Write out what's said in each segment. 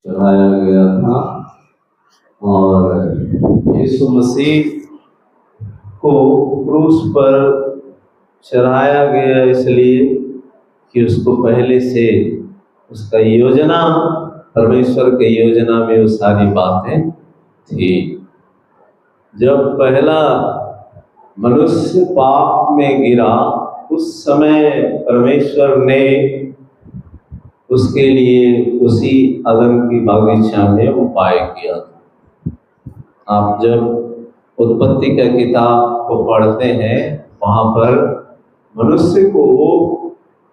चढ़ाया गया था और यीशु मसीह को क्रूस पर चढ़ाया गया इसलिए कि उसको पहले से उसका योजना, परमेश्वर के योजना में वो सारी बातें थी। जब पहला मनुष्य पाप में गिरा उस समय परमेश्वर ने उसके लिए उसी अदन की बागीचा में उपाय किया था। आप जब उत्पत्ति का किताब को पढ़ते हैं वहाँ पर मनुष्य को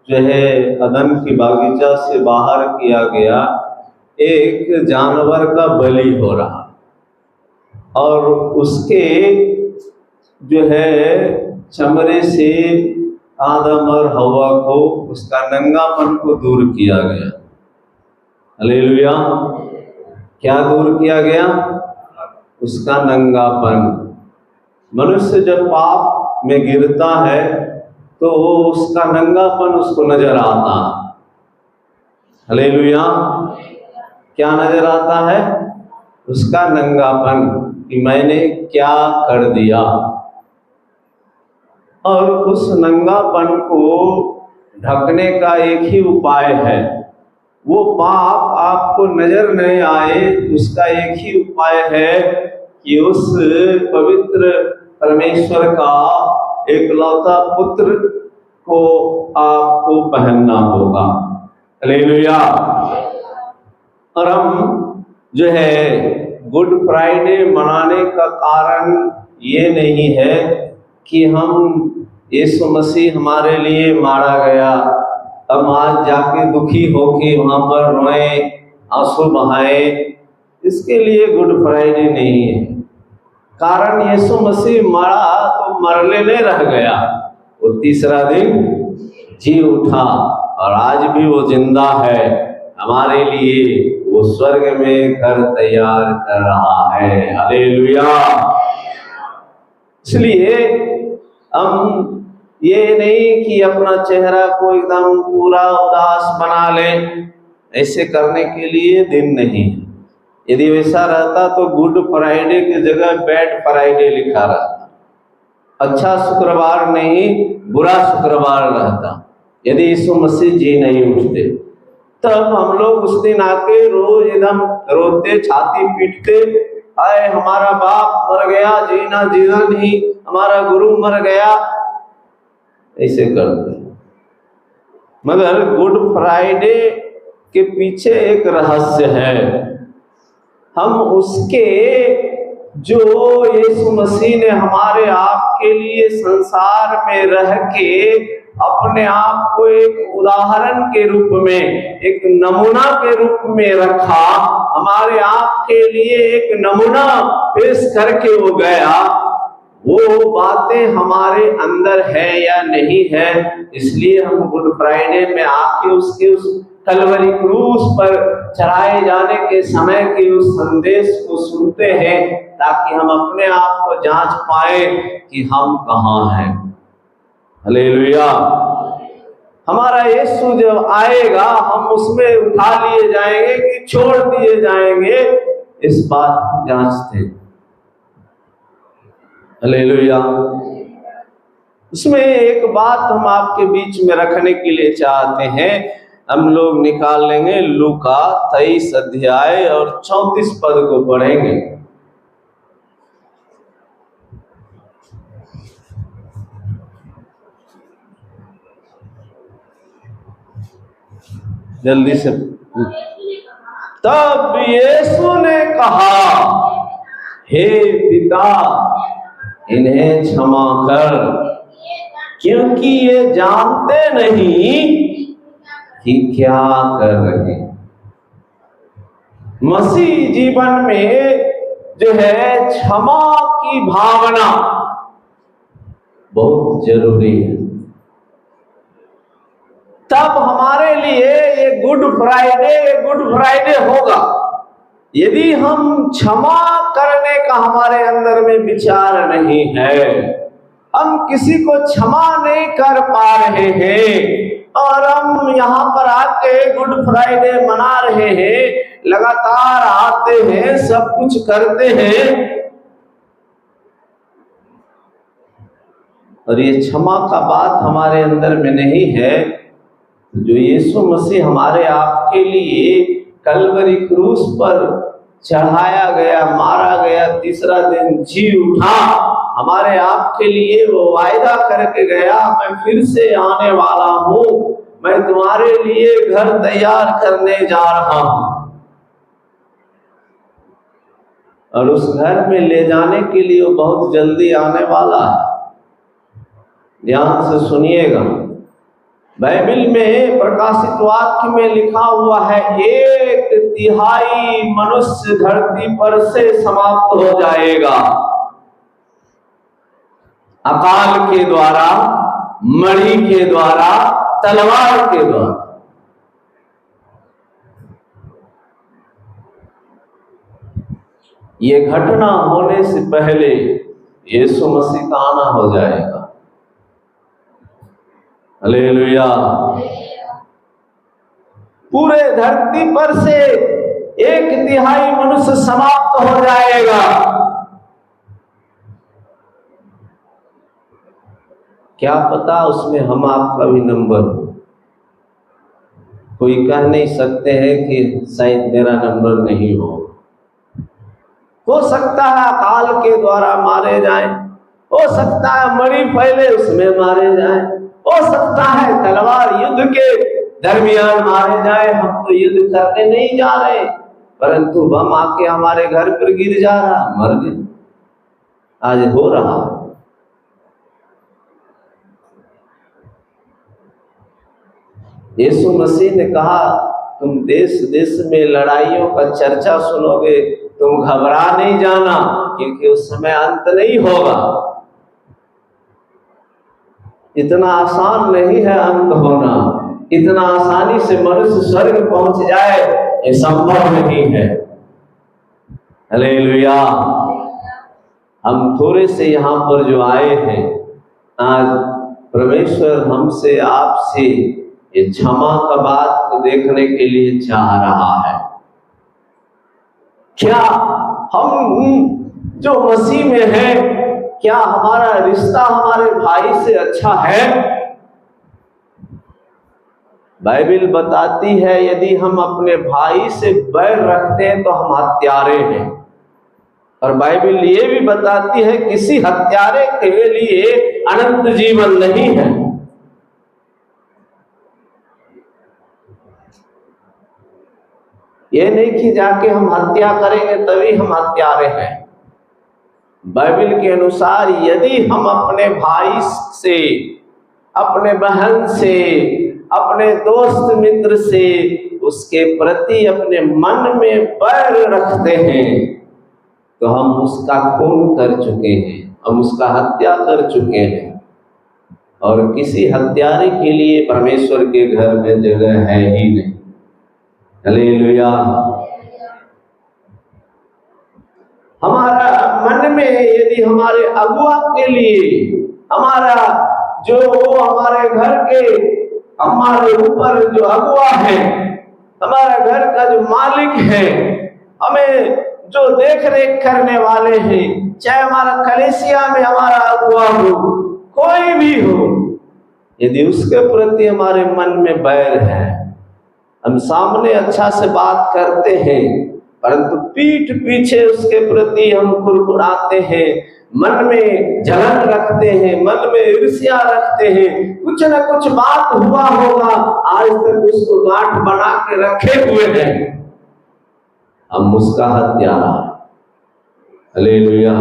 जो है अदन की बागीचा से बाहर किया गया, एक जानवर का बलि हो रहा और उसके जो है चमड़े से आदम और हवा को उसका नंगापन को दूर किया गया। हालेलुया। क्या दूर किया गया? उसका नंगापन। मनुष्य जब पाप में गिरता है तो उसका नंगापन उसको नजर आता है। हालेलुया। क्या नजर आता है? उसका नंगापन कि मैंने क्या कर दिया। और उस नंगापन को ढकने का एक ही उपाय है, वो पाप आपको नजर नहीं आए, उसका एक ही उपाय है कि उस पवित्र परमेश्वर का एकलौता पुत्र को आपको पहनना होगा। हालेलुया। और हम जो है गुड फ्राइडे मनाने का कारण ये नहीं है कि हम यीशु मसीह हमारे लिए मारा गया, हम आज जाके दुखी होके वहाँ पर रोए, आंसू बहाए, इसके लिए गुड फ्राइडे नहीं है। कारण यीशु मसीह मरा तो मरने में रह गया, वो तीसरा दिन जी उठा और आज भी वो जिंदा है हमारे लिए, वो स्वर्ग में घर तैयार कर रहा है। हालेलुया। इसलिए हम ये नहीं कि अपना चेहरा को एकदम पूरा उदास बना लें, ऐसे करने के लिए दिन नहीं। यदि वैसा रहता तो गुड फ्राइडे की जगह बैड फ्राइडे लिखा रहता, अच्छा शुक्रवार नहीं बुरा शुक्रवार रहता। यदि यीशु मसीह जी नहीं उठते तब हम लोग उस दिन आके रोज एकदम रोते, छाती पीटते, आए हमारा बाप मर गया, जीना जीना नहीं, हमारा गुरु मर गया, ऐसे करते। मगर गुड फ्राइडे के पीछे एक रहस्य है। हम उसके जो यीशु मसीह ने हमारे आप के लिए संसार में रह के अपने आप को एक उदाहरण के रूप में, एक नमूना के रूप में रखा, हमारे आप के लिए एक नमूना पेश करके वो गया, वो बातें हमारे अंदर है या नहीं है। इसलिए हम गुड फ्राइडे में आके उसके उस कलवरी क्रूस पर चढ़ाए जाने के समय के उस संदेश को सुनते हैं, ताकि हम अपने आप को जांच पाए कि हम कहाँ हैं। हालेलुया। हमारा यीशु जब आएगा हम उसमें उठा लिए जाएंगे कि छोड़ दिए जाएंगे, इस बात को जांचते। हालेलुया। उसमें एक बात हम आपके बीच में रखने के लिए चाहते हैं। हम लोग निकाल लेंगे लूका 23 अध्याय और 34 पद को पढ़ेंगे। जल्दी से। तब यीशु ने कहा, हे पिता इन्हें क्षमा कर, क्योंकि ये जानते नहीं कि क्या कर रहे हैं। मसीह जीवन में जो है क्षमा की भावना बहुत जरूरी है। तब हमारे लिए ये गुड फ्राइडे होगा। यदि हम क्षमा करने का हमारे अंदर में विचार नहीं है, हम किसी को क्षमा नहीं कर पा रहे हैं, और हम यहाँ पर आके गुड फ्राइडे मना रहे हैं, लगातार आते हैं, सब कुछ करते हैं, और ये क्षमा का बात हमारे अंदर में नहीं है। जो यीशु मसीह हमारे आपके लिए कलवरी क्रूस पर चढ़ाया गया, मारा गया, तीसरा दिन जी उठा, हमारे आपके लिए वो वायदा करके गया, मैं फिर से आने वाला हूँ, मैं तुम्हारे लिए घर तैयार करने जा रहा हूँ। और उस घर में ले जाने के लिए वो बहुत जल्दी आने वाला है। ध्यान से सुनिएगा, बाइबल में प्रकाशित वाक्य में लिखा हुआ है 1/3 मनुष्य धरती पर से समाप्त हो जाएगा, अकाल के द्वारा, मणि के द्वारा, तलवार के द्वारा। ये घटना होने से पहले यीशु मसीह का आना हो जाएगा। हालेलुया। पूरे धरती पर से 1/3 मनुष्य समाप्त हो जाएगा। क्या पता उसमें हम आपका भी नंबर हो। कोई कह नहीं सकते हैं कि शायद मेरा नंबर नहीं हो सकता है अकाल के द्वारा मारे जाएं, हो सकता है मणि पहले उसमें मारे जाएं, हो सकता है तलवार युद्ध के दरमियान मारे जाए। हम तो युद्ध करने नहीं जा रहे, परंतु बम आके हमारे घर पर गिर जा रहा, मर गए। आज हो रहा। यीशु मसीह ने कहा, तुम देश देश में लड़ाइयों का चर्चा सुनोगे, तुम घबरा नहीं जाना, क्योंकि उस समय अंत नहीं होगा। इतना आसान नहीं है अंत होना, इतना आसानी से मनुष्य स्वर्ग पहुंच जाए, ये संभव नहीं है। हालेलुया। हम थोड़े से यहाँ पर जो आए हैं, आज परमेश्वर हमसे आपसे ये क्षमा का बात को देखने के लिए चाह रहा है। क्या हम जो मसीह में हैं, क्या हमारा रिश्ता हमारे भाई से अच्छा है? बाइबल बताती है यदि हम अपने भाई से बैर रखते हैं तो हम हत्यारे हैं। और बाइबल ये भी बताती है किसी हत्यारे के लिए अनंत जीवन नहीं है। ये नहीं कि जाके हम हत्या करेंगे तभी हम हत्यारे हैं। बाइबल के अनुसार यदि हम अपने भाई से, अपने बहन से, अपने दोस्त मित्र से, उसके प्रति अपने मन में बैर रखते हैं तो हम उसका खून कर चुके हैं, हम उसका हत्या कर चुके हैं। और किसी हत्यारे के लिए परमेश्वर के घर में जगह है ही नहीं। हालेलुया। हमारा मन में यदि हमारे अगुआ के लिए, हमारा जो हमारे घर के हमारे ऊपर जो अगुआ है, हमारा घर का जो मालिक है, हमें जो देख रेख करने वाले हैं, चाहे हमारा कलीसिया में हमारा अगुआ हो, कोई भी हो, यदि उसके प्रति हमारे मन में बैर है, हम सामने अच्छा से बात करते हैं परंतु पीठ पीछे उसके प्रति हम कुरकुराते हैं, मन में जलन रखते हैं, मन में ईर्ष्या रखते हैं, कुछ न कुछ बात हुआ होगा, आज तक उसको गांठ बना के रखे हुए हैं, हम उसका हत्यारा। हालेलुया।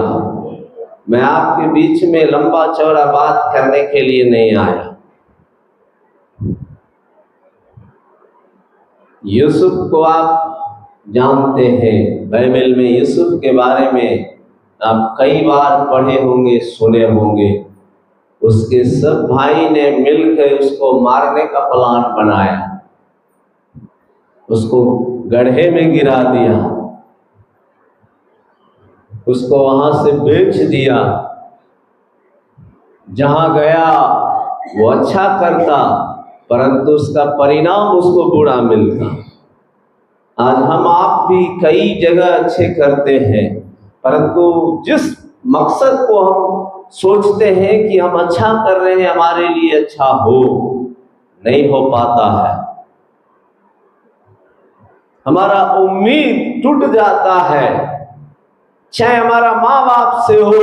मैं आपके बीच में लंबा चौड़ा बात करने के लिए नहीं आया। यूसुफ को आप जानते हैं, बाइबल में यूसुफ के बारे में आप कई बार पढ़े होंगे, सुने होंगे। उसके सब भाई ने मिलकर उसको मारने का प्लान बनाया, उसको गड्ढे में गिरा दिया, उसको वहां से बेच दिया। जहां गया वो अच्छा करता, परंतु उसका परिणाम उसको बुरा मिलता। आज हम आप भी कई जगह अच्छे करते हैं, परंतु जिस मकसद को हम सोचते हैं कि हम अच्छा कर रहे हैं, हमारे लिए अच्छा हो, नहीं हो पाता है। हमारा उम्मीद टूट जाता है, चाहे हमारा माँ बाप से हो,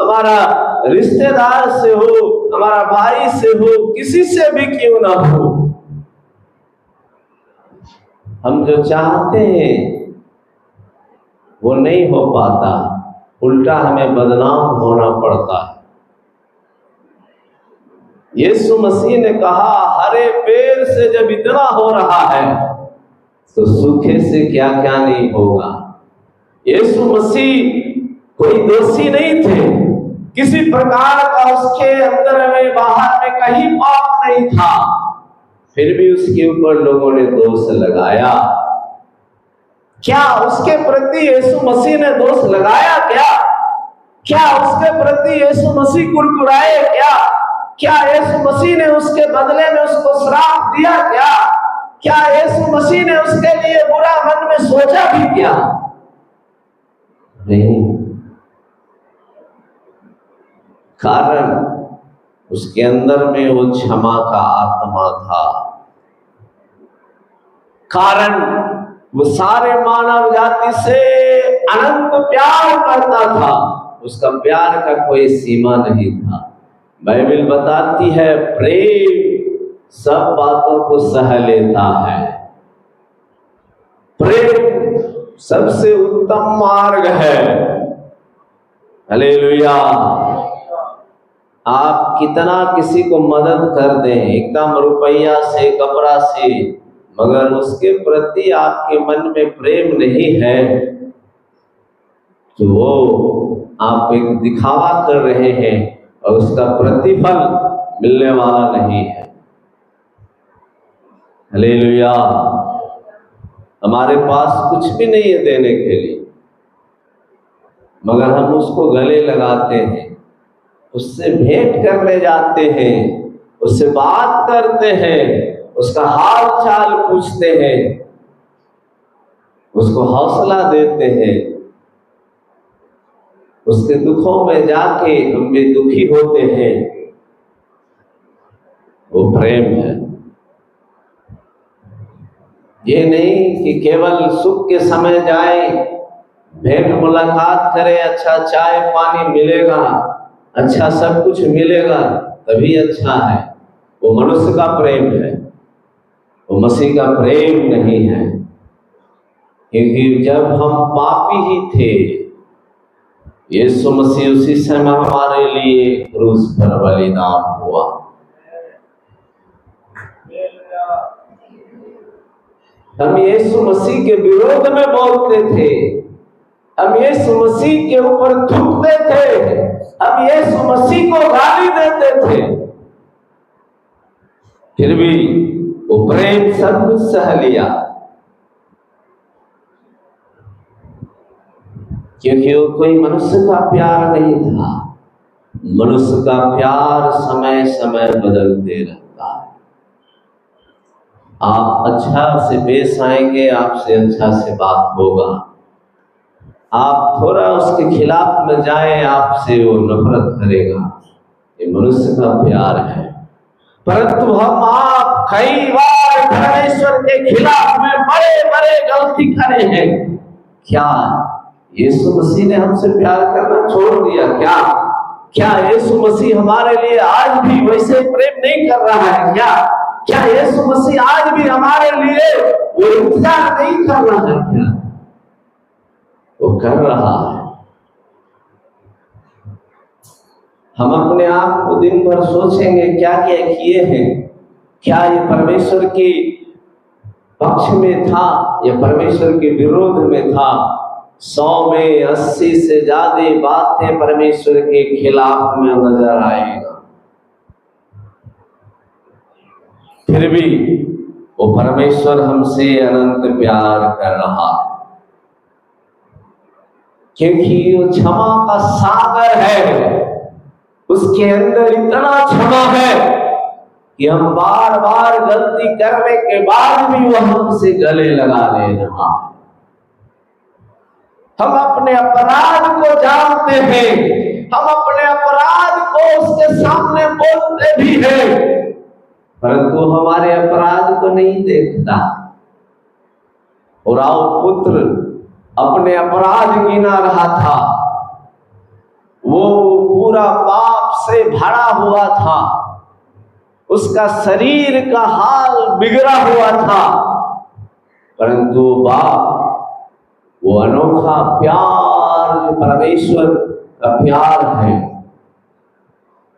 हमारा रिश्तेदार से हो, हमारा भाई से हो, किसी से भी क्यों ना हो। हम जो चाहते हैं वो नहीं हो पाता, उल्टा हमें बदनाम होना पड़ता है। यीशु मसीह ने कहा, हरे पेड़ से जब इतना हो रहा है तो सूखे से क्या क्या नहीं होगा। यीशु मसीह कोई दोषी नहीं थे, किसी प्रकार का उसके अंदर में बाहर में कहीं पाप नहीं था, फिर भी उसके ऊपर लोगों ने दोष लगाया। क्या उसके प्रति यीशु मसीह ने दोष लगाया? क्या उसके प्रति यीशु मसीह कुरकुराए? क्या यीशु मसीह ने उसके बदले में उसको श्राप दिया? क्या यीशु मसीह ने उसके लिए बुरा मन में सोचा भी? क्या नहीं। कारण उसके अंदर में वो क्षमा का आत्मा था। कारण वो सारे मानव जाति से अनंत प्यार करता था, उसका प्यार का कोई सीमा नहीं था। बाइबल बताती है, प्रेम सब बातों को सह लेता है। प्रेम सबसे उत्तम मार्ग है। हालेलुया। आप कितना किसी को मदद कर दें, एकदम रुपया से, कपड़ा से, मगर उसके प्रति आपके मन में प्रेम नहीं है तो वो आप एक दिखावा कर रहे हैं और उसका प्रतिफल मिलने वाला नहीं है। हालेलुया। हमारे पास कुछ भी नहीं है देने के लिए, मगर हम उसको गले लगाते हैं, उससे भेंट करने जाते हैं, उससे बात करते हैं, उसका हाल चाल पूछते हैं, उसको हौसला देते हैं। उसके दुखों में जाके हम भी दुखी होते हैं। वो प्रेम है। ये नहीं कि केवल सुख के समय जाए, भेंट मुलाकात करे, अच्छा चाय पानी मिलेगा, अच्छा सब कुछ मिलेगा तभी अच्छा है। वो मनुष्य का प्रेम है, वो मसीह का प्रेम नहीं है। क्योंकि जब हम पापी ही थे, यीशु मसीह उसी समय हमारे लिए क्रूस पर बलिदान हुआ। हम यीशु मसीह के विरोध में बोलते थे, हम यीशु मसीह के ऊपर थूकते थे, हम यीशु मसीह को गाली देते थे, फिर भी वो प्रेम सब कुछ सह लिया। क्योंकि वो कोई मनुष्य का प्यार नहीं था। मनुष्य का प्यार समय समय बदलते रहता है। आप अच्छा से पेश आएंगे, आपसे अच्छा से बात होगा। आप थोड़ा उसके खिलाफ में जाएं, आपसे वो नफरत करेगा। ये मनुष्य का प्यार है। परंतु हम आप कई बार परमेश्वर के खिलाफ में बड़े बड़े गलती करे हैं। क्या यीशु मसीह ने हमसे प्यार करना छोड़ दिया? क्या यीशु मसीह हमारे लिए आज भी वैसे प्रेम नहीं कर रहा है? क्या यीशु मसीह आज भी हमारे लिए वो इंतजार नहीं कर रहा है? क्या वो कर रहा है। हम अपने आप को दिन भर सोचेंगे क्या क्या किए हैं, क्या ये परमेश्वर के पक्ष में था या परमेश्वर के विरोध में था। 100 में 80 से ज्यादा बातें परमेश्वर के खिलाफ में नजर आएगा। फिर भी वो परमेश्वर हमसे अनंत प्यार कर रहा है, क्योंकि वो क्षमा का सागर है। उसके अंदर इतना क्षमा है कि हम बार बार गलती करने के बाद भी वो हमसे गले लगा ले रहा है। हम अपने अपराध को जानते हैं, हम अपने अपराध को उसके सामने बोलते भी हैं, परंतु हमारे अपराध को नहीं देखता। और आओ पुत्र अपने अपराध गिना रहा था, वो पूरा पाप से भरा हुआ था, उसका शरीर का हाल बिगड़ा हुआ था, परंतु बाप वो अनोखा प्यार जो परमेश्वर का प्यार है,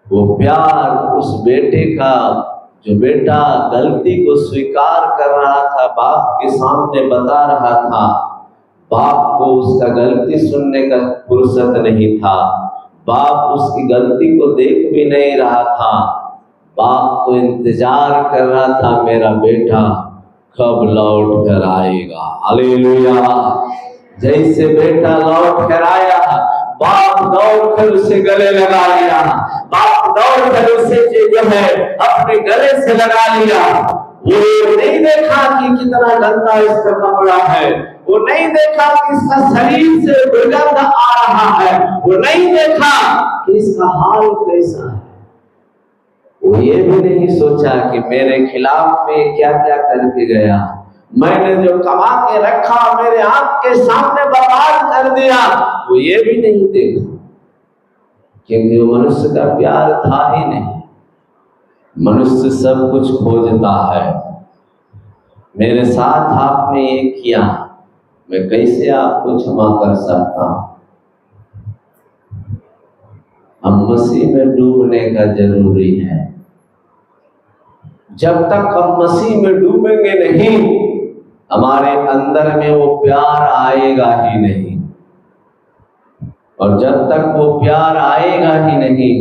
वो प्यार उस बेटे का, जो बेटा गलती को स्वीकार कर रहा था, बाप के सामने बता रहा था, बाप को उसका गलती सुनने का फुर्सत नहीं था, बाप उसकी गलती को देख भी नहीं रहा था, बाप तो इंतजार कर रहा था मेरा बेटा कब लौट कर आएगा। हालेलुया। जैसे बेटा लौट कर आया, बाप दौड़ कर उसे गले लगा लिया, बाप दौड़ कर उसे जो है अपने गले से लगा लिया। वो नहीं देखा कि कितना गंदा इसका कपड़ा है, वो नहीं देखा कि इसका शरीर से दुर्गंध आ रहा है, वो नहीं देखा कि इसका हाल कैसा है, वो ये भी नहीं सोचा कि मेरे खिलाफ में क्या क्या करके गया, मैंने जो कमा के रखा मेरे आंख के सामने बर्बाद कर दिया, वो ये भी नहीं देखा, क्योंकि वो मनुष्य का प्यार था ही नहीं। मनुष्य सब कुछ खोजता है, मेरे साथ आपने ये किया, मैं कैसे आपको क्षमा कर सकता हूं। हम मसीह में डूबने का जरूरी है। जब तक हम मसीह में डूबेंगे नहीं, हमारे अंदर में वो प्यार आएगा ही नहीं, और जब तक वो प्यार आएगा ही नहीं,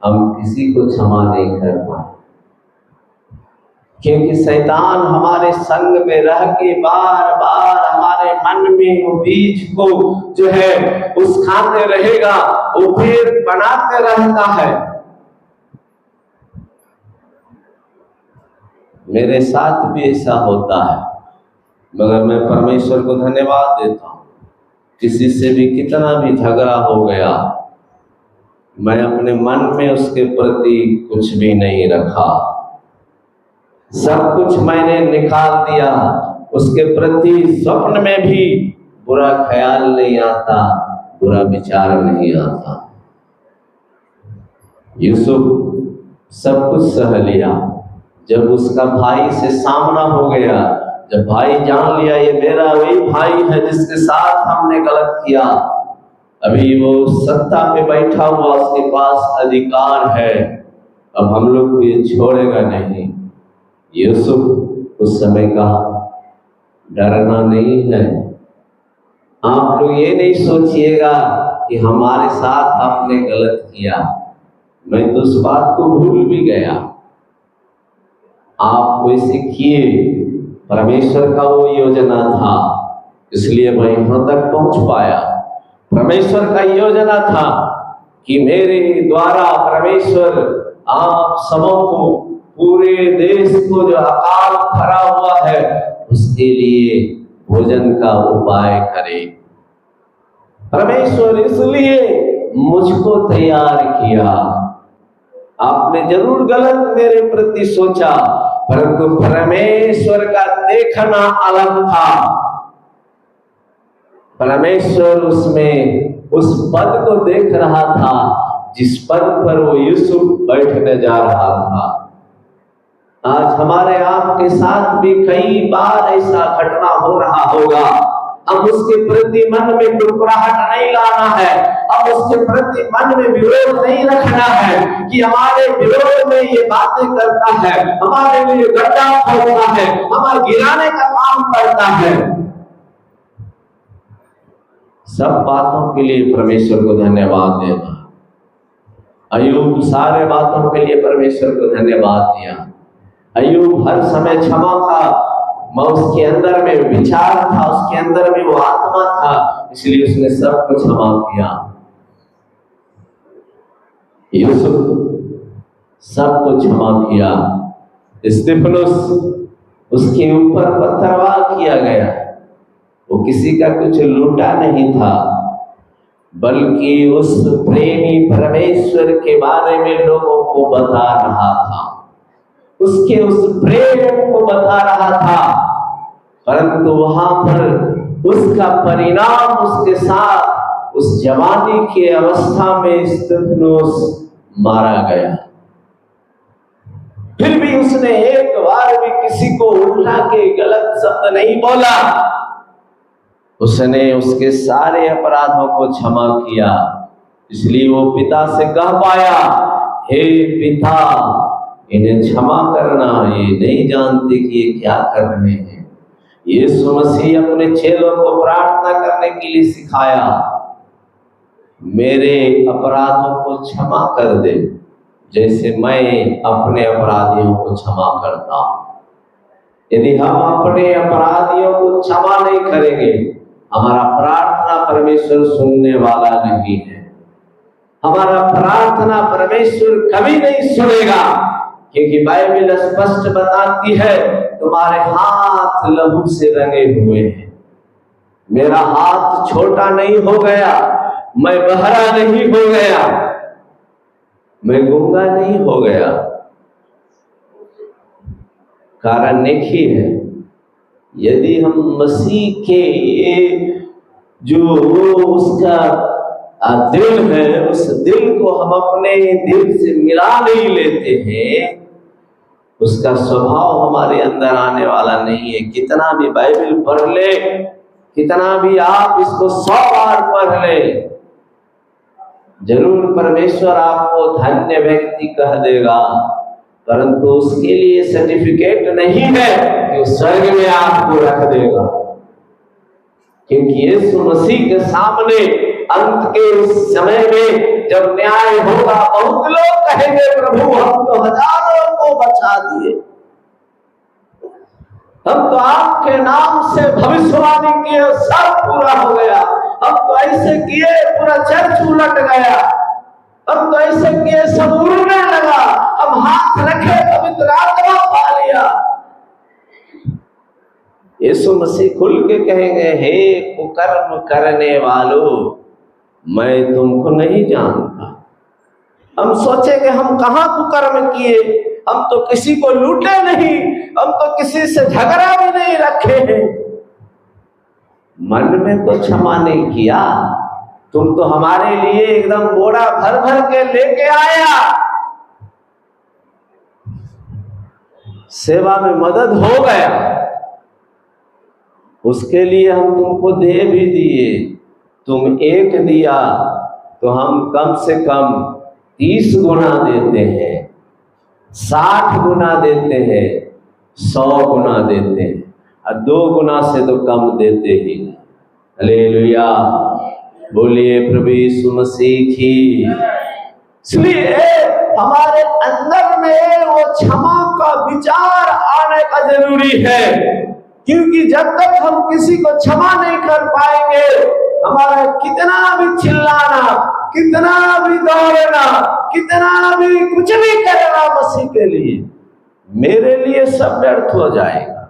हम किसी को क्षमा नहीं कर पाए, क्योंकि शैतान हमारे संग में रह के बार बार हमारे मन में वो बीज को जो है उस्काते रहेगा, वो पेड़ बनाते रहता है। मेरे साथ भी ऐसा होता है, मगर मैं परमेश्वर को धन्यवाद देता हूँ, किसी से भी कितना भी झगड़ा हो गया, मैं अपने मन में उसके प्रति कुछ भी नहीं रखा, सब कुछ मैंने निकाल दिया, उसके प्रति स्वप्न में भी बुरा ख्याल नहीं आता, बुरा विचार नहीं आता। यूसुफ सब कुछ सह लिया। जब उसका भाई से सामना हो गया, जब भाई जान लिया ये मेरा वही भाई है जिसके साथ हमने गलत किया, अभी वो सत्ता पे बैठा हुआ, उसके पास अधिकार है, अब हम लोग को ये छोड़ेगा नहीं। यूसुफ उस समय कहा डरना नहीं है। आप लोग ये नहीं सोचिएगा कि हमारे साथ आपने गलत किया, मैं तो उस बात को भूल भी गया, आप वैसे किए, परमेश्वर का वो योजना था, इसलिए मैं यहां तक पहुंच पाया। परमेश्वर का योजना था कि मेरे द्वारा परमेश्वर आप सबों को, पूरे देश को जो अकाल खड़ा हुआ है उसके लिए भोजन का उपाय करे। परमेश्वर इसलिए मुझको तैयार किया। आपने जरूर गलत मेरे प्रति सोचा, परंतु परमेश्वर का देखना अलग था। परमेश्वर उसमें उस पद को देख रहा था जिस पद पर वो यूसुफ बैठने जा रहा था। आज हमारे आपके साथ भी कई बार ऐसा घटना हो रहा होगा। हम उसके प्रति मन में कुरकुराहट नहीं लाना है, हम उसके प्रति मन में विरोध नहीं रखना है कि हमारे विरोध में ये बातें करता है, हमारे लिए गड्ढा खोदता है, हमारे गिराने का काम करता है। सब बातों के लिए परमेश्वर को धन्यवाद देना। अय्यूब सारे बातों के लिए परमेश्वर को धन्यवाद दिया। अय्यूब हर समय क्षमा का उसके अंदर में विचार था, उसके अंदर में वो आत्मा था, इसलिए उसने सबको क्षमा किया। यूसुफ सबको क्षमा किया, स्तिफनुस, उसके ऊपर पत्थरवाह किया गया। वो किसी का कुछ लूटा नहीं था, बल्कि उस प्रेमी परमेश्वर के बारे में लोगों को बता रहा था, उसके उस प्रेम को बता रहा था। परंतु वहां पर उसका परिणाम उसके साथ उस जवानी की अवस्था में स्तिफनुस मारा गया। फिर भी उसने एक बार भी किसी को उल्टा के गलत शब्द नहीं बोला। उसने उसके सारे अपराधों को क्षमा किया। इसलिए वो पिता से कह पाया, हे पिता, इन्हें क्षमा करना, ये नहीं जानते कि ये क्या कर रहे हैं। यीशु मसीह अपने चेलों को प्रार्थना करने के लिए सिखाया, मेरे अपराधों को क्षमा कर दे जैसे मैं अपने अपराधियों को क्षमा करता हूं। यदि हम अपने अपराधियों को क्षमा नहीं करेंगे, हमारा प्रार्थना परमेश्वर सुनने वाला नहीं है। हमारा प्रार्थना परमेश्वर कभी नहीं सुनेगा, क्योंकि बाइबल स्पष्ट बताती है, तुम्हारे हाथ लहू से रंगे हुए हैं। मेरा हाथ छोटा नहीं हो गया, मैं बहरा नहीं हो गया, मैं गूंगा नहीं हो गया। कारण एक ही है, यदि हम मसीह के जो उसका दिल है, उस दिल को हम अपने दिल से मिला नहीं लेते हैं, उसका स्वभाव हमारे अंदर आने वाला नहीं है। कितना भी बाइबल पढ़ ले, कितना भी आप इसको 100 बार पढ़ ले, जरूर परमेश्वर आपको धन्य व्यक्ति कह देगा, परंतु उसके लिए सर्टिफिकेट नहीं है कि स्वर्ग में आपको रख देगा। क्योंकि यीशु मसीह के सामने अंत के उस समय में जब न्याय होगा, बहुत लोग कहेंगे, प्रभु हम तो हजारों को बचा दिए, हम तो आपके नाम से भविष्यवाणी किए, सब पूरा हो गया, हम तो ऐसे किए पूरा चर्च उलट गया, हम तो ऐसे किए सब उड़ने लगा, हम हाथ रखे पवित्र आत्मा पा लिया। यीशु मसीह खुल के कहेंगे, हे कुकर्म करने वालों, मैं तुमको नहीं जानता। हम सोचेंगे हम कहाँ कुकर्म किए, हम तो किसी को लूटे नहीं, हम तो किसी से झगड़ा भी नहीं रखे हैं। मन में तो क्षमा नहीं किया, तुम तो हमारे लिए एकदम बोरा भर भर के लेके आया, सेवा में मदद हो गया, उसके लिए हम तुमको दे भी दिए। तुम एक दिया तो हम कम से कम 30 गुना देते हैं, 60 गुना देते हैं, 100 गुना देते हैं, और 2 गुना से तो कम देते ही नहीं। हालेलुया, बोलिए प्रभु यीशु मसीह की। इसलिए हमारे अंदर में वो क्षमा का विचार आने का जरूरी है, क्योंकि जब तक हम किसी को क्षमा नहीं कर पाएंगे, हमारा कितना भी चिल्लाना, कितना भी दौड़ना, कितना भी कुछ भी करना मसीह के लिए, मेरे लिए सब व्यर्थ हो जाएगा,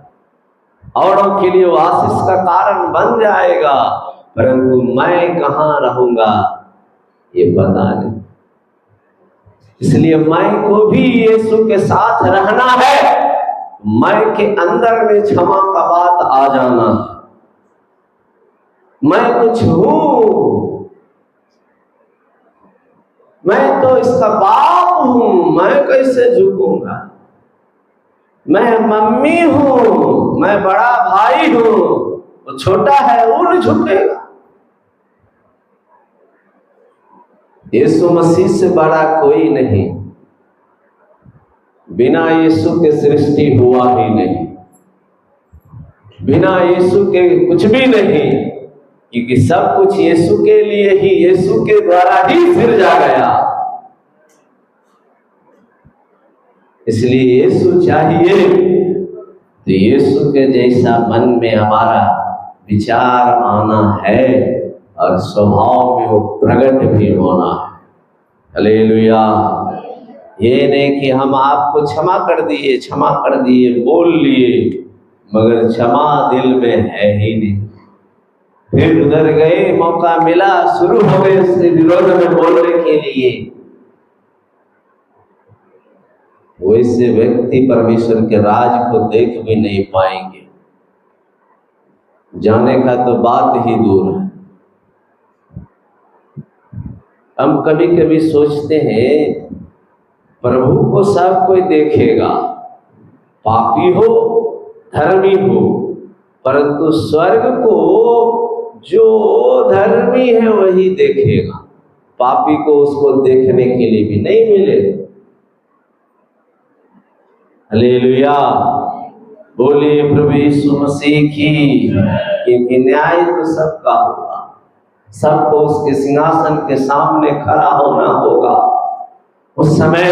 औरों के लिए वो आशीष का कारण बन जाएगा, परंतु मैं कहाँ रहूंगा ये पता नहीं। इसलिए मैं को भी यीशु के साथ रहना है, मैं के अंदर में क्षमा का बात आ जाना है। मैं कुछ हूं, मैं तो इसका बाप हूं, मैं कैसे झुकूंगा, मैं मम्मी हूं, मैं बड़ा भाई हूं, वो छोटा है वो नहीं झुकेगा। यीशु मसीह से बड़ा कोई नहीं, बिना यीशु के सृष्टि हुआ ही नहीं, बिना यीशु के कुछ भी नहीं, क्योंकि सब कुछ यीशु के लिए ही, यीशु के द्वारा ही सिरजा गया। इसलिए यीशु चाहिए तो यीशु के जैसा मन में हमारा विचार आना है और स्वभाव में वो प्रकट भी होना है। हालेलुया, ये नहीं कि हम आपको क्षमा कर दिए, बोल लिए, मगर क्षमा दिल में है ही नहीं। फिर उधर गए, मौका मिला, शुरू हो गए उसके विरोध में बोलने के लिए। वैसे व्यक्ति परमेश्वर के राज को देख भी नहीं पाएंगे, जाने का तो बात ही दूर है। हम कभी कभी सोचते हैं प्रभु को सब कोई देखेगा, पापी हो धर्मी हो, परंतु स्वर्ग को जो धर्मी है वही देखेगा, पापी को उसको देखने के लिए भी नहीं मिलेगा। हालेलुया, बोलिए प्रभु यीशु मसीह की। क्योंकि न्याय तो सबका होगा, सबको उसके सिंहासन के सामने खड़ा होना होगा। उस समय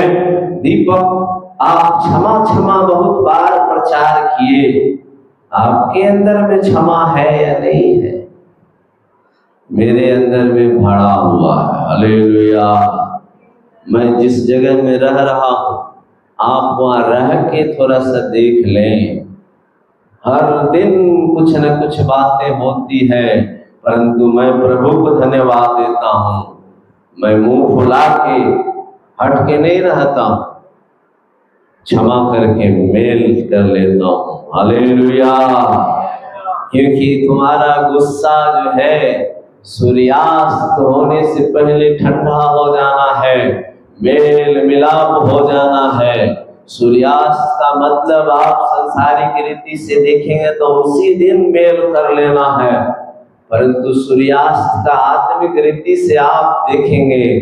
दीपक आप क्षमा क्षमा बहुत बार प्रचार किए, आपके अंदर में क्षमा है या नहीं है? मेरे अंदर में भरा हुआ है। हालेलुया, मैं जिस जगह में रह रहा हूँ आप वहाँ रह के थोड़ा सा देख लें। हर दिन कुछ न कुछ बातें होती है, परंतु मैं प्रभु को धन्यवाद देता हूँ, मैं मुंह फुला के हट के नहीं रहता हूँ, क्षमा करके मेल कर लेता हूँ। हालेलुया, क्योंकि तुम्हारा गुस्सा जो है सूर्यास्त होने से पहले ठंडा हो जाना है, मेल मिलाप हो जाना है। सूर्यास्त का मतलब आप संसारिक रीति से देखेंगे तो उसी दिन मेल कर लेना है, परंतु सूर्यास्त का आत्मिक रीति से आप देखेंगे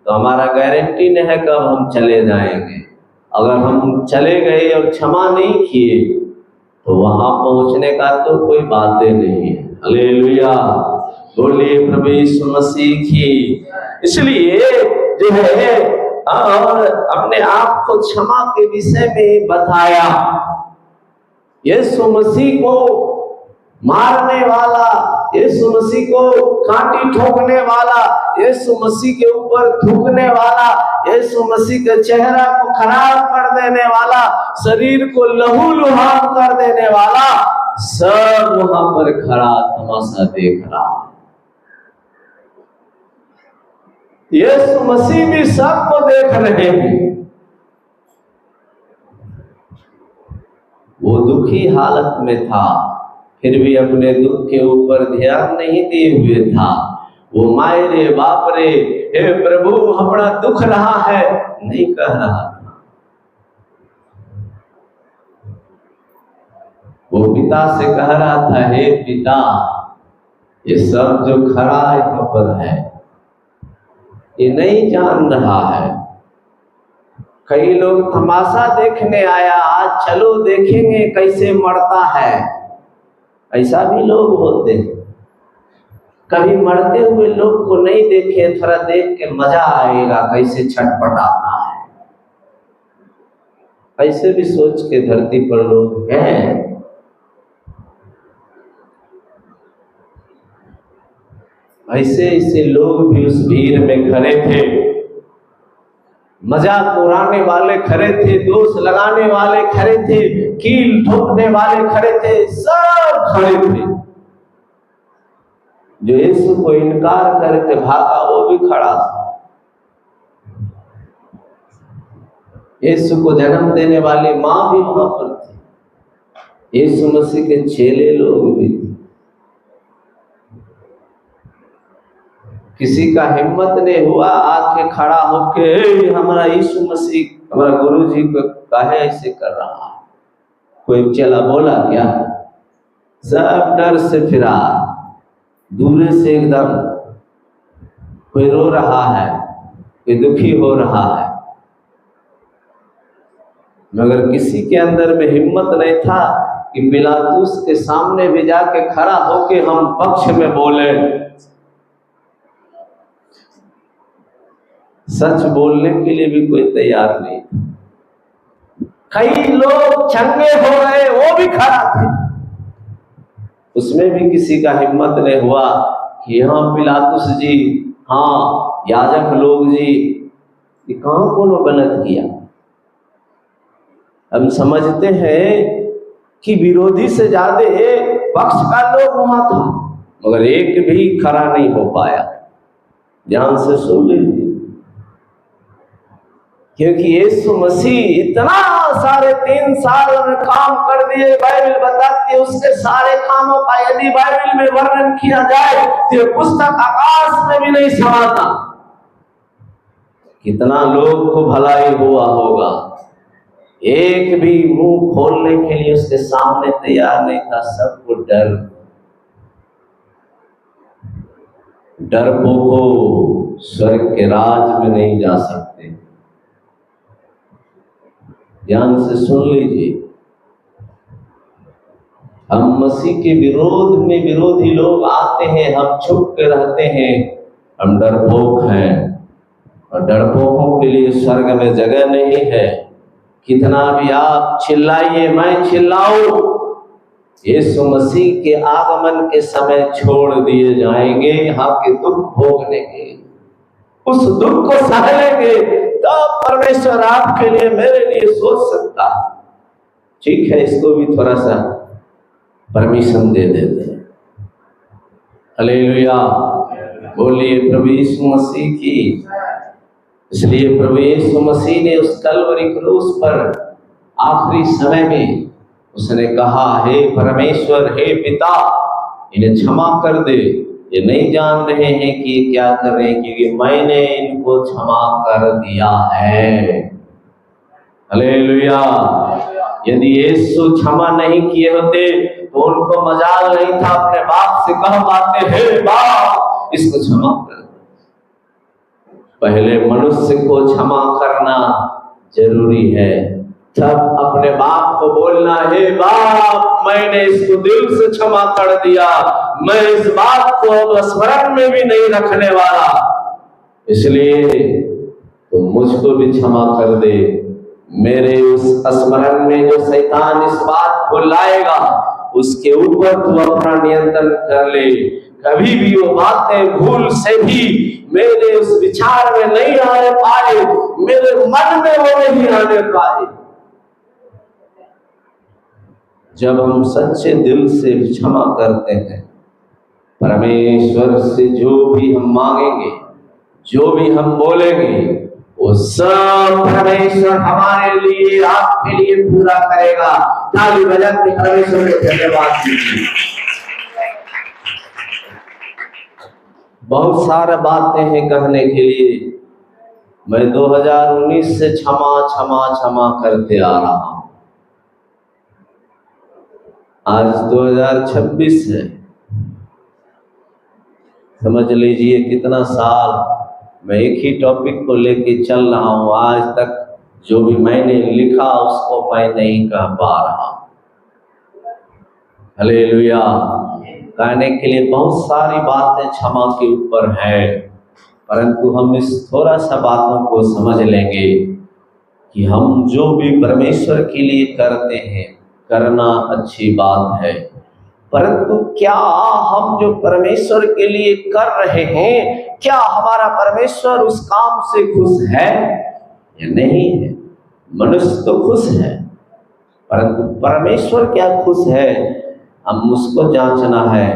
तो हमारा गारंटी नहीं है कब हम चले जाएंगे। अगर हम चले गए और क्षमा नहीं किए तो वहां पहुंचने का तो कोई बातें नहीं है। हालेलुया, बोलिए प्रभु यीशु मसीह की। इसलिए जो है और अपने आप को क्षमा के विषय में बताया। यीशु मसीह को मारने वाला, यीशु मसीह को कांटी ठोकने वाला, यीशु मसीह के ऊपर थूकने वाला, यीशु मसीह के चेहरा को खराब कर देने वाला, शरीर को लहूलुहान कर देने वाला, सब वहां पर खड़ा तमाशा देख रहा है। यीशु मसीह भी सबको देख रहे हैं। वो दुखी हालत में था, फिर भी अपने दुख के ऊपर ध्यान नहीं दिए हुए था। वो माए रे बाप रे, हे प्रभु हमारा दुख रहा है नहीं कह रहा था। वो पिता से कह रहा था, हे पिता ये सब जो खड़ा यहाँ पर है ये नहीं जान रहा है। कई लोग तमाशा देखने आया, आज चलो देखेंगे कैसे मरता है, ऐसा भी लोग होते हैं। कभी मरते हुए लोग को नहीं देखे, थोड़ा देख के मजा आएगा कैसे छटपटाता है, ऐसे भी सोच के धरती पर लोग हैं। ऐसे ऐसे लोग भी उस भीड़ में खड़े थे, मजाक उड़ाने वाले खड़े थे, दोष लगाने वाले खड़े थे, कील ठोकने वाले खड़े थे, सब खड़े थे। जो यीशु को इनकार करके भागा वो भी खड़ा था। यीशु को जन्म देने वाली माँ भी वहां पर थी, यीशु मसीह के चेले लोग भी थे। किसी का हिम्मत नहीं हुआ आके खड़ा होके हमारा यीशु मसीह हमारा गुरु जी को काहे ऐसे कर रहा है। कोई चला बोला क्या? सब डर से फिरा, दूर से एकदम कोई रो रहा है, कोई दुखी हो रहा है, मगर किसी के अंदर में हिम्मत नहीं था कि पिलातुस के सामने भी जाके खड़ा होके हम पक्ष में बोले। सच बोलने के लिए भी कोई तैयार नहीं। कई लोग चंगे हो गए, वो भी खड़ा थे, उसमें भी किसी का हिम्मत नहीं हुआ कि हाँ पिलातुस जी, हाँ याजक लोग जी, कि कहाँ कोनो गलत किया। हम समझते हैं कि विरोधी से ज्यादा पक्ष का लोग वहां था, मगर एक भी खड़ा नहीं हो पाया। ध्यान से सुन लीजिए, क्योंकि यीशु मसीह इतना सारे 3 साल में काम कर दिए। बाइबल बताती है उसके सारे कामों का यदि बाइबल में वर्णन किया जाए तो पुस्तक आकाश में भी नहीं समाता। कितना लोग को भलाई हुआ होगा, एक भी मुंह खोलने के लिए उसके सामने तैयार नहीं था। सबको डरपोक स्वर्ग के राज में नहीं जा सकते। ध्यान से सुन लीजिए, हम मसीह के विरोध में विरोधी लोग आते हैं, हम छुप के रहते हैं, हम डरपोक हैं और डरपोकों के लिए स्वर्ग में जगह नहीं है। कितना भी आप चिल्लाइए, मैं चिल्लाऊं, यीशु मसीह के आगमन के समय छोड़ दिए जाएंगे। यहाँ के दुख भोगने के, उस दुख को सह लेंगे, तब परमेश्वर आपके लिए मेरे लिए सोच सकता। ठीक है, इसको भी थोड़ा सा परमिशन दे देते हैं। हालेलुया, बोलिए प्रभु यीशु मसीह की। इसलिए प्रभु यीशु मसीह ने उस कलवरी क्रूस पर आखिरी समय में उसने कहा, हे परमेश्वर, हे पिता, इन्हें क्षमा कर दे, ये नहीं जान रहे हैं कि ये क्या कर रहे हैं, क्योंकि मैंने इनको क्षमा कर दिया है। हालेलुया। यदि यीशु क्षमा नहीं किए होते तो उनको मजाल नहीं था अपने बाप से कह पाते, हे बाप, इसको क्षमा कर। पहले मनुष्य को क्षमा करना जरूरी है, तब अपने बाप को बोलना, हे बाप, मैंने इसको दिल से क्षमा कर दिया, मैं इस बात को अब स्मरण में भी नहीं रखने वाला, इसलिए तो मुझको भी क्षमा कर दे। मेरे उस स्मरण में जो शैतान इस बात को लाएगा, उसके ऊपर तू अपना नियंत्रण कर ले। कभी भी वो बातें भूल से भी मेरे उस विचार में नहीं आने पाए, मेरे मन में वो नहीं आने पाए। जब हम सच्चे दिल से क्षमा करते हैं, परमेश्वर से जो भी हम मांगेंगे, जो भी हम बोलेंगे, वो सब परमेश्वर हमारे लिए, आपके लिए पूरा करेगा। ताली बजा के परमेश्वर को धन्यवाद दीजिए। बहुत सारे बातें हैं कहने के लिए। मैं 2019 से क्षमा क्षमा क्षमा करते आ रहा हूं। आज 2026 है, समझ लीजिए कितना साल मैं एक ही टॉपिक को लेके चल रहा हूं। आज तक जो भी मैंने लिखा उसको मैं नहीं कह पा रहा। हालेलुया। कहने के लिए बहुत सारी बातें क्षमा के ऊपर है, परंतु हम इस थोड़ा सा बातों को समझ लेंगे कि हम जो भी परमेश्वर के लिए करते हैं, करना अच्छी बात है, परंतु क्या हम जो परमेश्वर के लिए कर रहे हैं, क्या हमारा परमेश्वर उस काम से खुश है या नहीं है? मनुष्य तो खुश है, परंतु परमेश्वर क्या खुश है, हम उसको जांचना है।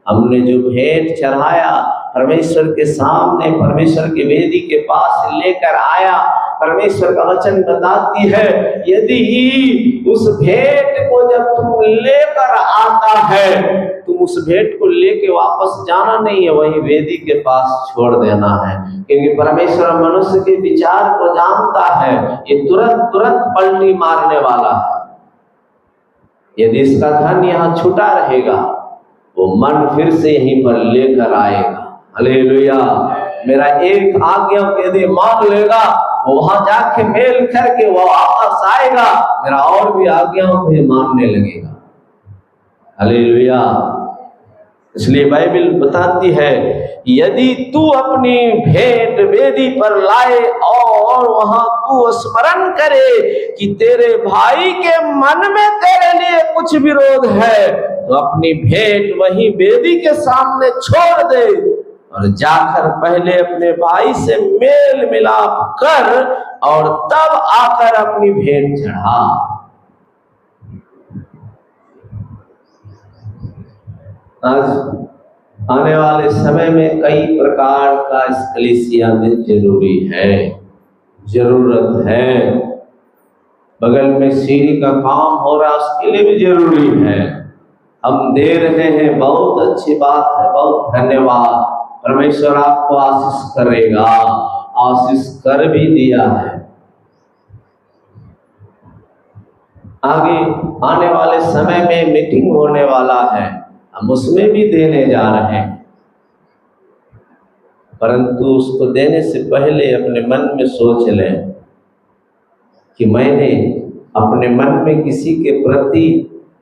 हमने जो भेंट चढ़ाया परमेश्वर के सामने, परमेश्वर के वेदी के पास लेकर आया, परमेश्वर का वचन बताती है, यदि उस भेंट को जब तुम लेकर आता है, तुम उस भेंट को लेके वापस जाना नहीं है, वही वेदी के पास छोड़ देना है, क्योंकि परमेश्वर मनुष्य के विचार को जानता है, ये तुरंत तुरंत पलटी मारने वाला है। यदि इसका धन यहाँ छुटा रहेगा, वो मन फिर से यहीं पर लेकर आएगा। हालेलुया। मेरा एक आज्ञा यदि मान लेगा, वो वहां जाके मेल करके वो वापस आएगा, मेरा और भी आज्ञाओं को मानने लगेगा। हालेलुया। इसलिए बाइबल बताती है, यदि तू अपनी भेंट वेदी पर लाए और वहां तू स्मरण करे कि तेरे भाई के मन में तेरे लिए कुछ विरोध है, तो अपनी भेंट वही वेदी के सामने छोड़ दे और जाकर पहले अपने भाई से मेल मिलाप कर और तब आकर अपनी भेंट चढ़ा। आज आने वाले समय में कई प्रकार का इस कलीसिया में जरूरी है, जरूरत है। बगल में सीढ़ी का काम हो रहा है, उसके लिए भी जरूरी है। हम दे रहे हैं, बहुत अच्छी बात है, बहुत धन्यवाद। परमेश्वर आपको आशीष करेगा, आशीष कर भी दिया है। आगे आने वाले समय में मीटिंग होने वाला है, हम उसमें भी देने जा रहे हैं, परंतु उसको देने से पहले अपने मन में सोच लें कि मैंने अपने मन में किसी के प्रति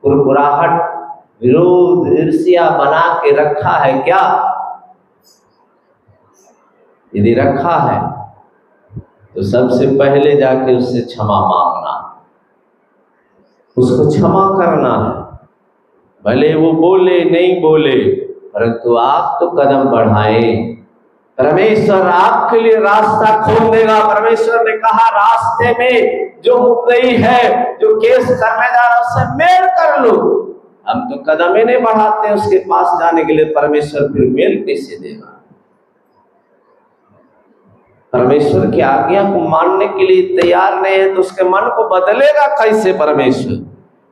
कुरकुराहट, विरोध, ईर्ष्या बना के रखा है क्या? यदि रखा है तो सबसे पहले जाके उससे क्षमा मांगना, उसको क्षमा करना है। भले वो बोले नहीं बोले, परंतु आप तो कदम बढ़ाएं। परमेश्वर आपके लिए रास्ता खोल देगा। परमेश्वर ने कहा रास्ते में जो मुद्दई है, जो केस करने जा रहा है, उससे मेल कर लो। हम तो कदम ही नहीं बढ़ाते हैं उसके पास जाने के लिए, परमेश्वर फिर मेल कैसे देगा? परमेश्वर की आज्ञा को मानने के लिए तैयार नहीं है तो उसके मन को बदलेगा कैसे परमेश्वर?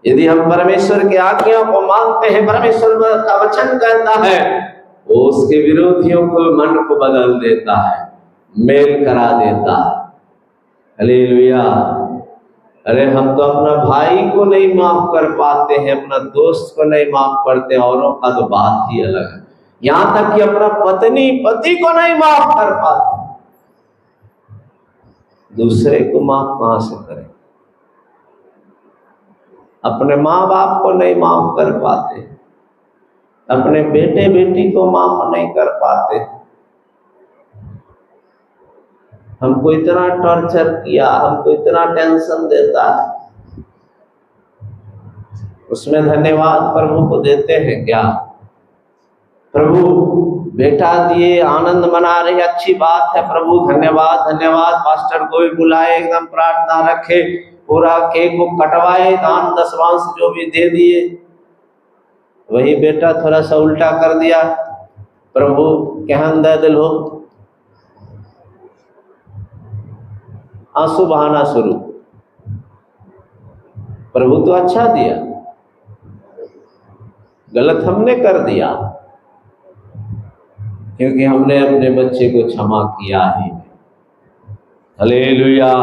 यदि हम परमेश्वर की आज्ञा को मानते हैं, परमेश्वर का वचन कहता है वो उसके विरोधियों को मन को बदल देता है, मेल करा देता है। हालेलुया। अरे हम तो अपना भाई को नहीं माफ कर पाते हैं, अपना दोस्त को नहीं माफ करते, औरों का तो बात ही अलग है। यहाँ तक कि अपना पत्नी पति को नहीं माफ कर पाते, दूसरे को माफ कहां से करें? अपने माँ बाप को नहीं माफ कर पाते, अपने बेटे बेटी को माफ नहीं कर पाते। हमको इतना टॉर्चर किया, हमको इतना टेंशन देता है, उसमें धन्यवाद प्रभु को देते हैं क्या? प्रभु बेटा दिए, आनंद मना रहे, अच्छी बात है प्रभु, धन्यवाद धन्यवाद। पास्टर को भी बुलाए, एकदम प्रार्थना रखे, पूरा केक को कटवाए, दान दशवांश जो भी दे दिए। वही बेटा थोड़ा सा उल्टा कर दिया, प्रभु केहन दे दिल हो, आंसू बहाना शुरू। प्रभु तो अच्छा दिया, गलत हमने कर दिया, क्योंकि हमने अपने बच्चे को क्षमा किया ही। हालेलुया।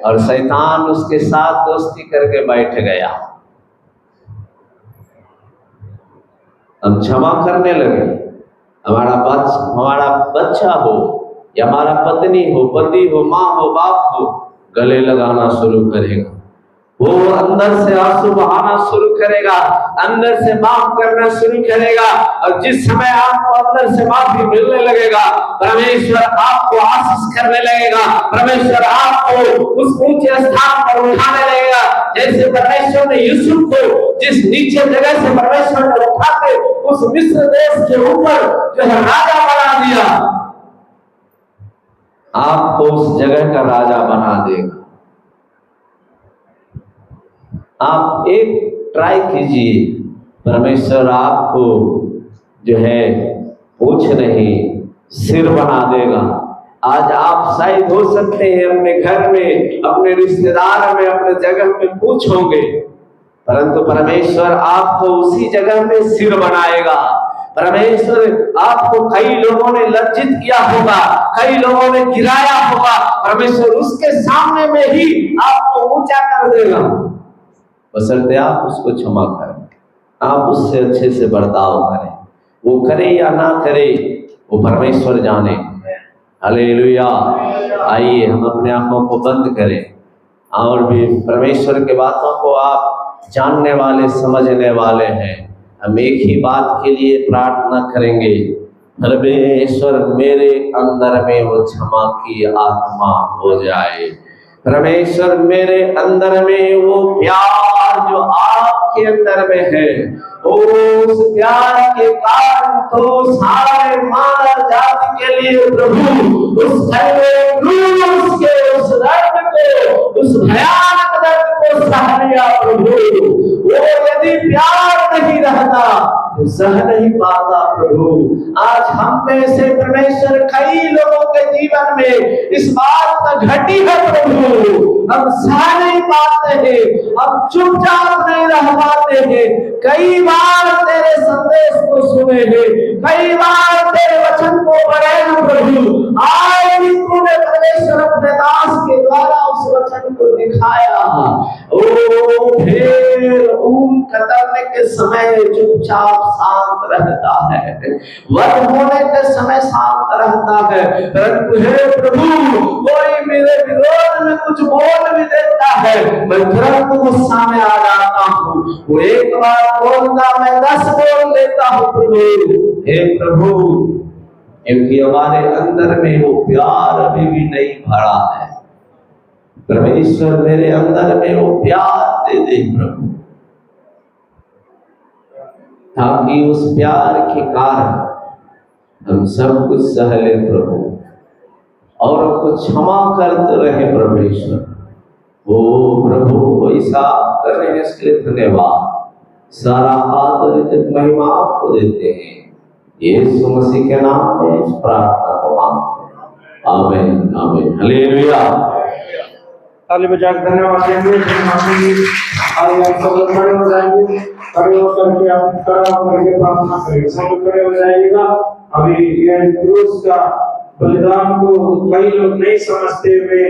और शैतान उसके साथ दोस्ती करके बैठ गया। हम क्षमा करने लगे, हमारा बच्चा हो या हमारा पत्नी हो, पति हो, माँ हो, बाप हो, गले लगाना शुरू करेगा। वो अंदर से आंसू बहाना शुरू करेगा, अंदर से माफ करना शुरू करेगा। और जिस समय आपको अंदर से माफी मिलने लगेगा, परमेश्वर आपको आशीष करने लगेगा, परमेश्वर आपको उस ऊंचे स्थान पर उठाने लगेगा। जैसे परमेश्वर ने यूसुफ को जिस नीचे जगह से परमेश्वर ने उठाते उस मिस्र देश के ऊपर जो है राजा बना दिया, आपको उस जगह का राजा बना देगा। आप एक ट्राई कीजिए, परमेश्वर आपको जो है पूछ नहीं सिर बना देगा। आज आप शायद हो सकते हैं अपने घर में, अपने रिश्तेदार में, अपने जगह में पूछोगे, परंतु परमेश्वर आपको उसी जगह में सिर बनाएगा। परमेश्वर आपको कई लोगों ने लज्जित किया होगा, कई लोगों ने गिराया होगा, परमेश्वर उसके सामने में ही आपको ऊंचा कर देगा, बशर्ते आप उसको क्षमा करें, आप उससे अच्छे से बर्ताव करें। वो करे या ना करे वो परमेश्वर जाने। हालेलुया। आइए हम अपने आंखों को बंद करें और भी परमेश्वर के बातों को आप जानने वाले, समझने वाले हैं। हम एक ही बात के लिए प्रार्थना करेंगे, परमेश्वर मेरे अंदर में वो क्षमा की आत्मा हो जाए। परमेश्वर मेरे अंदर में वो प्यार जो आपके अंदर में है, उस प्यार के कारण तो सारे मार जा लिए प्रभु उस क्रूस के उस दर्द को, उस भयानक दर्द को सह लिया प्रभु। वो यदि प्यार नहीं रहता तो सह नहीं पाता प्रभु। आज हम में से परमेश्वर कई लोगों के जीवन में इस बात का घटी है प्रभु, हम सह नहीं पाते हैं, हम चुपचाप नहीं रह पाते हैं। कई बार तेरे संदेश को सुने हैं, कई बार तेरे वचन को पढ़े हैं प्रभु। आज भी तूने परमेश्वर अपने दास के द्वारा उस वचन को दिखाया। ओ फिर ऊन कतरने के समय चुपचाप शांत रहता है, वध होने के समय शांत रहता है, परंतु हे प्रभु कोई मेरे विरोध में कुछ बोल भी देता है, मैं तुरंत गुस्सा में आ जाता हूँ। वो एक बार बोलता मैं 10 बोल देता हूँ प्रभु। हे प्रभु, क्योंकि हमारे अंदर में वो प्यार अभी भी नहीं भरा है। परमेश्वर मेरे अंदर में वो प्यार दे दे प्रभु, ताकि उस प्यार के कारण हम सब कुछ सह ले प्रभु, और को क्षमा करते रहे परमेश्वर। ओ प्रभु, ऐसा करने इसके लिए धन्यवाद। सारा आदर इज्जत महिमा आपको देते हैं, यीशु मसीह के नाम में इस प्रार्थना को मांगते हैं, आमीन आमीन हालेलुया। ताली बजाकर धन्यवाद देंगे। खड़े हो जाएंगे, खड़े होकर के आप खड़ा होकर के प्रार्थना करेंगे। सब लोग खड़े हो जाइएगा। अभी ये क्रूस का बलिदान को कई लोग नहीं समझते हुए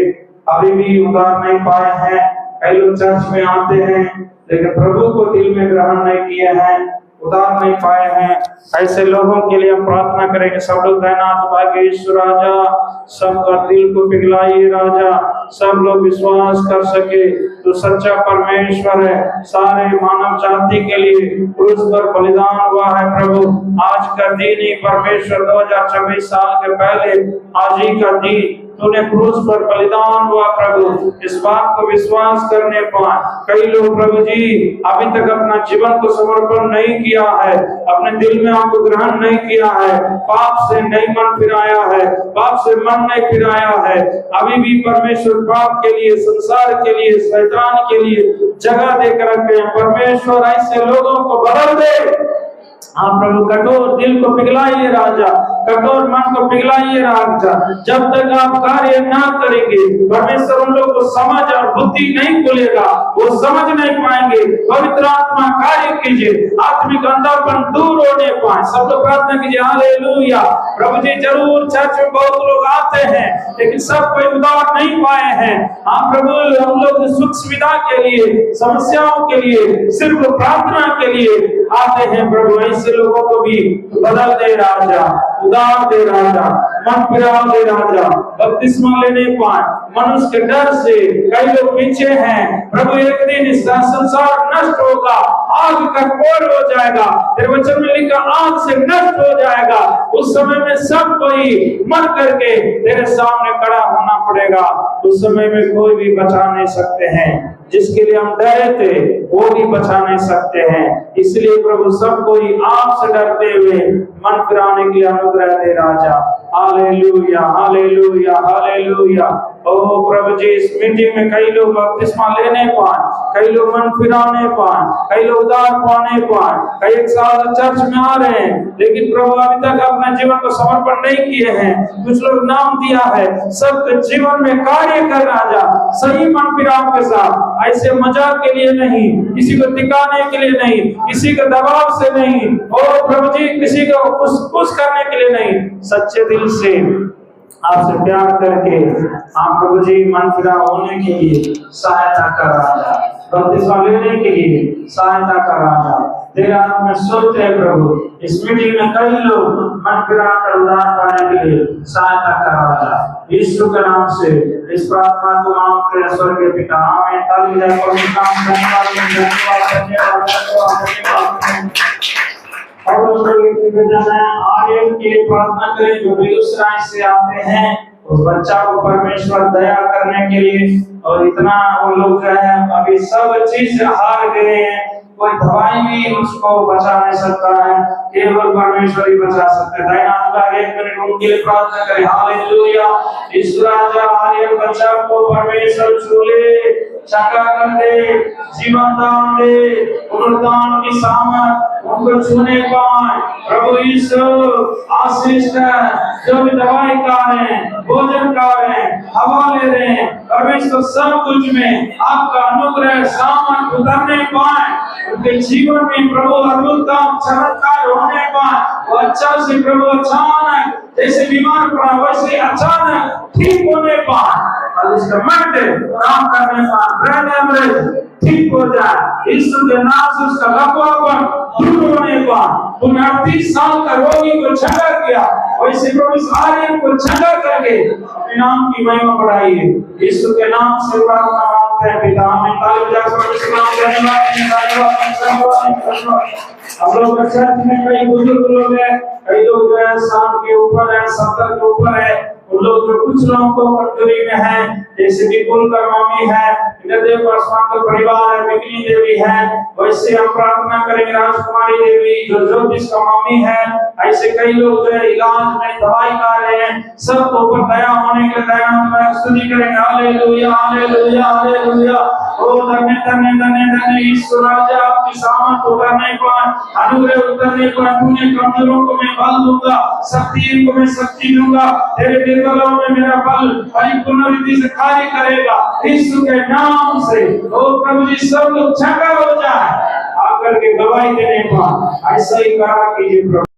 अभी भी उतार नहीं पाए हैं। कई लोग चर्च में आते हैं लेकिन प्रभु को दिल में ग्रहण नहीं किए हैं, उतार नहीं पाए हैं। ऐसे लोगों के लिए हम प्रार्थना करेंगे। सब लोग तैनात भाग्य यीशु राजा, सबका दिल को पिघलाइए राजा, सब लोग विश्वास कर सके तो सच्चा परमेश्वर है, सारे मानव जाति के लिए क्रूस पर बलिदान हुआ है प्रभु। आज का दिन ही परमेश्वर 2026 साल के पहले आज ही का दिन तूने क्रूस पर बलिदान हुआ प्रभु, इस बात को विश्वास करने पाए। कई लोग प्रभु जी अभी तक अपना जीवन को समर्पण नहीं किया है, अपने दिल में आपको ग्रहण नहीं किया है, पाप से नहीं मन फिराया है, पाप से मन नहीं फिराया है। अभी भी परमेश्वर पाप के लिए, संसार के लिए, शैतान के लिए जगह देकर रखे हैं। परमेश्वर ऐसे लोगों को बदल दे। आप प्रभु कठोर दिल को पिघलाइए राजा, कठोर मन को पिघलाइए राजा। जब तक आप कार्य ना करेंगे परमेश्वर उन लोगों को समझ और बुद्धि नहीं खुलेगा, वो समझ नहीं पाएंगे। पवित्र आत्मा कार्य कीजिए, आत्मिक अंधापन दूर होने पाए। सब लोग प्रार्थना कीजिए हालेलुया। प्रभु जी जरूर चर्च में बहुत लोग आते हैं लेकिन सब कोई उदार नहीं पाए हैं। आप प्रभु हम लोग सुख सुविधा के लिए, समस्याओं के लिए, सिर्फ प्रार्थना के लिए आते हैं प्रभु। ऐसे लोगों को भी बदल दे राजा, उदार दे राजा, मन फिरा दे राजा। बपतिस्मा लेने पाए मनुष्य के डर से कई लोग पीछे हैं प्रभु। एक दिन इस संसार नष्ट होगा, आग का कोल हो जाएगा, तेरे वचन में लिखा आग से नष्ट हो जाएगा। उस समय में सब कोई मर करके तेरे सामने खड़ा होना पड़ेगा। उस समय में कोई भी बचा नहीं सकते हैं, जिसके लिए हम डरे थे वो भी बचा नहीं सकते हैं। इसलिए प्रभु सब कोई आपसे डरते हुए मन फिराने के लिए अनुग्रह दे राजा। Hallelujah hallelujah hallelujah. ओ प्रभु जी इस मीटिंग में कई लोग बपतिस्मा लेने पाए, कई लोग मन फिराने पाए, कई लोग उद्धार पाने पाए, कई एक साल चर्च में आ रहे हैं लेकिन प्रभु अभी तक अपने जीवन को समर्पण नहीं किए हैं। कुछ लोग नाम दिया है, सबके जीवन में कार्य कर राजा, सही मन फिराव के साथ, ऐसे मजाक के लिए नहीं, किसी को दिखाने के लिए नहीं, किसी के दबाव से नहीं, और प्रभु जी किसी को खुश करने के लिए नहीं, सच्चे दिल से आपसे प्यार करके आप प्रभु जी मन फिरा होने के लिए सहायता कर राजा, बपतिस्मा लेने के लिए सहायता कर राजा। तेरे हाथ में सोचते हैं प्रभु, इस मीटिंग में कई लोग मन फिरा कर उद्धार पाने के लिए सहायता कर राजा। यीशु के नाम से इस प्रार्थना को मांगते हैं स्वर्गीय पिता, आमीन। ताली बजाकर धन्यवाद धन्यवाद धन्यवाद। और आर्यन के लिए प्रार्थना करें जो बेगूसराय से आते हैं, उस बच्चा को परमेश्वर दया करने के लिए। और इतना वो लोग जो है अभी सब चीज हार गए हैं, कोई दवाई भी उसको बचा नहीं सकता है, केवल परमेश्वर ही बचा सकते हैं। दयानंद का 1 मिनट उनके लिए प्रार्थना करें। हालेलुया। इस राजा आर्यन बच्चा को परमेश्वर छू ले, चंगा कर दे, जीवन दान दे, पुनरुत्थान की सामर्थ उनको छूने पाए। प्रभु यीशु आशीष कर, जो भी दवाई खा रहे हैं, भोजन खा रहे हैं, हवा ले रहे हैं, परमेश्वर सब कुछ में आपका अनुग्रह सामर्थ उतरने पाए। उनके जीवन में प्रभु अद्भुत काम चमत्कार होने पाए। वो अच्छा से प्रभु अचानक जैसे बीमार पड़ा वैसे अचानक ठीक होने पाए और इसका मर्द काम करने पाए, ब्रेन एमरेज ठीक हो जाए। यीशु के नाम से उसका लकवापन दूर होने पाए। तुमने 38 साल का रोगी को चंगा किया, वैसे प्रभु इस आर्यन को चंगा करके अपने नाम की महिमा बढ़ाइए। यीशु के नाम से प्रार्थना मांगते हैं पिता, आमीन। ताली बजाकर इसका नाम धन्यवाद। हम लोग चर्च में कई बुजुर्ग लोग हैं, कई लोग जो है शाम के ऊपर है, 70 के ऊपर है। उन लोग जो कुछ लोगों को कमजोरी में है, जैसे विपुल का मम्मी है, देव पासवान का परिवार है, बिकनी देवी है, वैसे हम प्रार्थना करेंगे राजकुमारी देवी जो ज्योतिष का मम्मी है। ऐसे कई लोग जो है इलाज में दवाई खा रहे हैं, सबको ऊपर दया होने के दयानंद स्तुति करेंगे। Hallelujah hallelujah hallelujah. ओ धन्य धन्य धन्य धन्य ईश्वर राजा, आपकी सामर्थ उतरने पाए, अनुग्रह उतरने पाए। तूने कमजोरों को मैं बल दूंगा, शक्तिहीन को मैं शक्ति दूंगा, तेरे निर्बलों में मेरा बल परिपूर्ण रीति से कार्य करेगा। यीशु के नाम से ओ प्रभु जी सब लोग चंगा हो जाए, आकर के गवाही देने पाए। ऐसा ही करा कीजिए प्रभु।